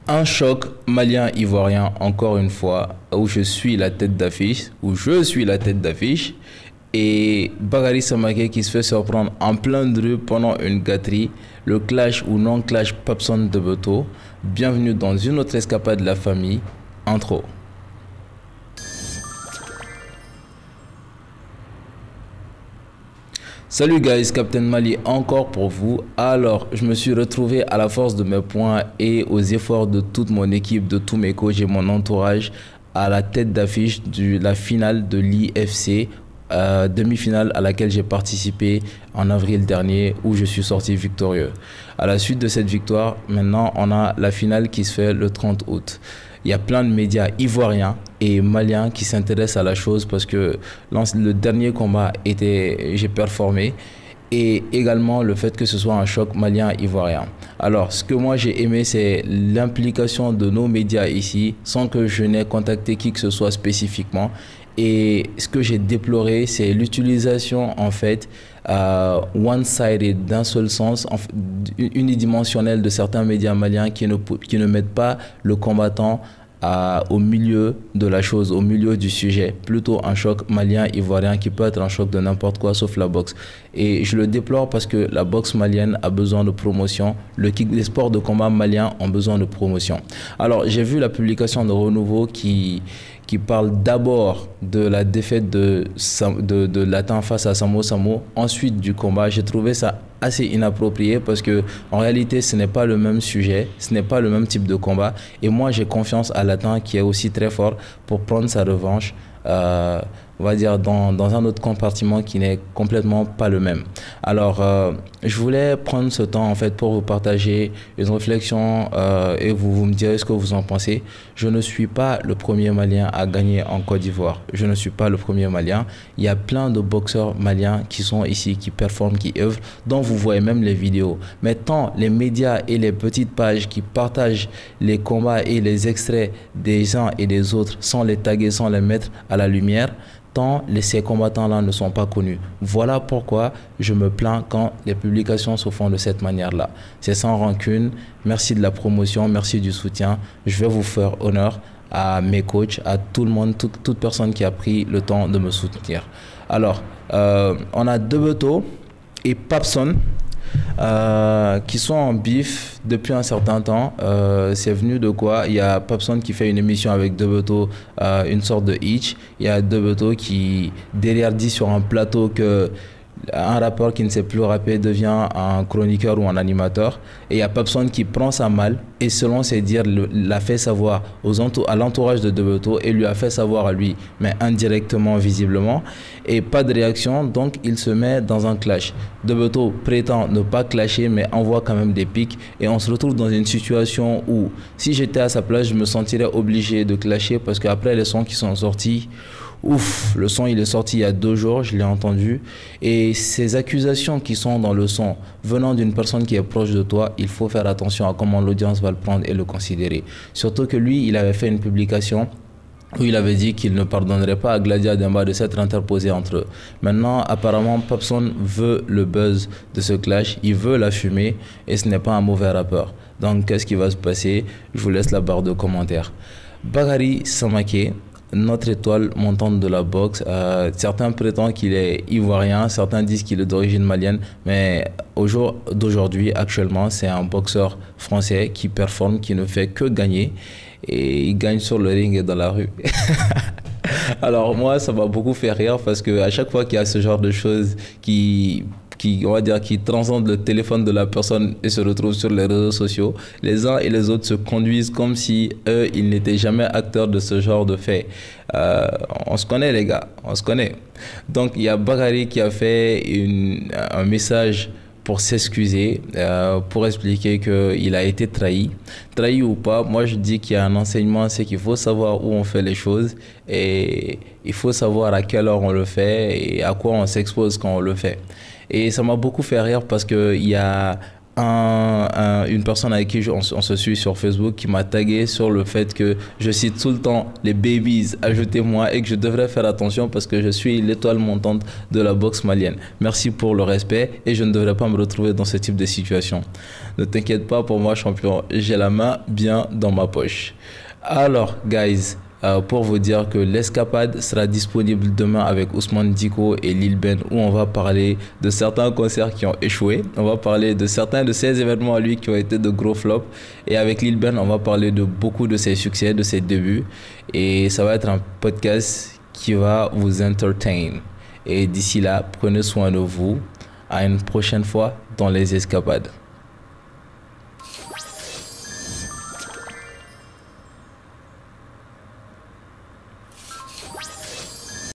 Un choc malien-ivoirien, encore une fois, où je suis la tête d'affiche, et Bagari Samaké qui se fait surprendre en plein de rue pendant une gâterie, le clash ou non-clash Papson de Beto. Bienvenue dans une autre escapade de la famille, intro. Salut guys, Captain Mali encore pour vous. Alors, je me suis retrouvé à la force de mes points et aux efforts de toute mon équipe, de tous mes coachs et mon entourage à la tête d'affiche de la finale de l'IFC, demi-finale à laquelle j'ai participé en avril dernier où je suis sorti victorieux. À la suite de cette victoire, maintenant on a la finale qui se fait le 30 août. Il y a plein de médias ivoiriens et maliens qui s'intéressent à la chose parce que le dernier combat j'ai performé, et également le fait que ce soit un choc malien-ivoirien. Alors, ce que moi j'ai aimé, c'est l'implication de nos médias ici sans que je n'ai contacté qui que ce soit spécifiquement. Et ce que j'ai déploré, c'est l'utilisation en fait one-sided, d'un seul sens, unidimensionnelle de certains médias maliens qui ne mettent pas le combattant au milieu de la chose, au milieu du sujet. Plutôt un choc malien-ivoirien qui peut être un choc de n'importe quoi sauf la boxe. Et je le déplore parce que la boxe malienne a besoin de promotion. Les sports de combat maliens ont besoin de promotion. Alors, j'ai vu la publication de Renouveau qui parle d'abord de la défaite de Latin face à Samo Samo, ensuite du combat. J'ai trouvé ça assez inapproprié parce que en réalité ce n'est pas le même sujet, ce n'est pas le même type de combat, et moi j'ai confiance à Latin qui est aussi très fort pour prendre sa revanche, on va dire dans un autre compartiment qui n'est complètement pas le même. Alors je voulais prendre ce temps en fait pour vous partager une réflexion, et vous me direz ce que vous en pensez. Je ne suis pas le premier Malien à gagner en Côte d'Ivoire. Je ne suis pas le premier Malien. Il y a plein de boxeurs maliens qui sont ici, qui performent, qui œuvrent, dont vous voyez même les vidéos. Mais tant les médias et les petites pages qui partagent les combats et les extraits des uns et des autres sans les taguer, sans les mettre à la lumière, tant ces combattants-là ne sont pas connus. Voilà pourquoi je me plains quand les publications se font de cette manière-là. C'est sans rancune. Merci de la promotion, merci du soutien. Je vais vous faire honneur à mes coachs, à tout le monde, toute personne qui a pris le temps de me soutenir. Alors, on a De Beto et Papson qui sont en bif depuis un certain temps. C'est venu de quoi? Il y a Papson qui fait une émission avec De Beto, une sorte de hitch. Il y a De Beto qui derrière dit sur un plateau que un rappeur qui ne sait plus rapper devient un chroniqueur ou un animateur, et il y a Papson qui prend ça mal et selon ses dires l'a fait savoir à l'entourage de Beto et lui a fait savoir à lui, mais indirectement, visiblement, et pas de réaction, donc il se met dans un clash. Beto prétend ne pas clasher mais envoie quand même des pics, et on se retrouve dans une situation où si j'étais à sa place je me sentirais obligé de clasher parce qu'après les sons qui sont sortis, ouf, le son il est sorti il y a 2 jours, je l'ai entendu, et ces accusations qui sont dans le son venant d'une personne qui est proche de toi, il faut faire attention à comment l'audience va le prendre et le considérer. Surtout que lui, il avait fait une publication où il avait dit qu'il ne pardonnerait pas à Gladia Demba de s'être interposé entre eux. Maintenant, apparemment, Papson veut le buzz de ce clash, il veut la fumée, et ce n'est pas un mauvais rappeur. Donc, qu'est-ce qui va se passer? Je vous laisse la barre de commentaires. Bagari Samaké, notre étoile montante de la boxe. Certains prétendent qu'il est ivoirien, certains disent qu'il est d'origine malienne, mais au jour d'aujourd'hui, actuellement, c'est un boxeur français qui performe, qui ne fait que gagner, et il gagne sur le ring et dans la rue. Alors moi, ça m'a beaucoup fait rire parce qu'à chaque fois qu'il y a ce genre de choses on va dire, qui transcendent le téléphone de la personne et se retrouvent sur les réseaux sociaux, les uns et les autres se conduisent comme si eux, ils n'étaient jamais acteurs de ce genre de faits. On se connaît les gars, on se connaît. Donc il y a Bagari qui a fait un message pour s'excuser, pour expliquer qu'il a été trahi. Trahi ou pas, moi je dis qu'il y a un enseignement, c'est qu'il faut savoir où on fait les choses, et il faut savoir à quelle heure on le fait et à quoi on s'expose quand on le fait. Et ça m'a beaucoup fait rire parce qu'il y a une personne avec qui on se suit sur Facebook qui m'a tagué sur le fait que je cite tout le temps les babies, ajoutez-moi, et que je devrais faire attention parce que je suis l'étoile montante de la boxe malienne. Merci pour le respect et je ne devrais pas me retrouver dans ce type de situation. Ne t'inquiète pas pour moi, champion, j'ai la main bien dans ma poche. Alors, guys, pour vous dire que l'escapade sera disponible demain avec Ousmane Diko et Lil Ben, où on va parler de certains concerts qui ont échoué. On va parler de certains de ces événements à lui qui ont été de gros flops. Et avec Lil Ben, on va parler de beaucoup de ses succès, de ses débuts. Et ça va être un podcast qui va vous entertain. Et d'ici là, prenez soin de vous. À une prochaine fois dans les escapades.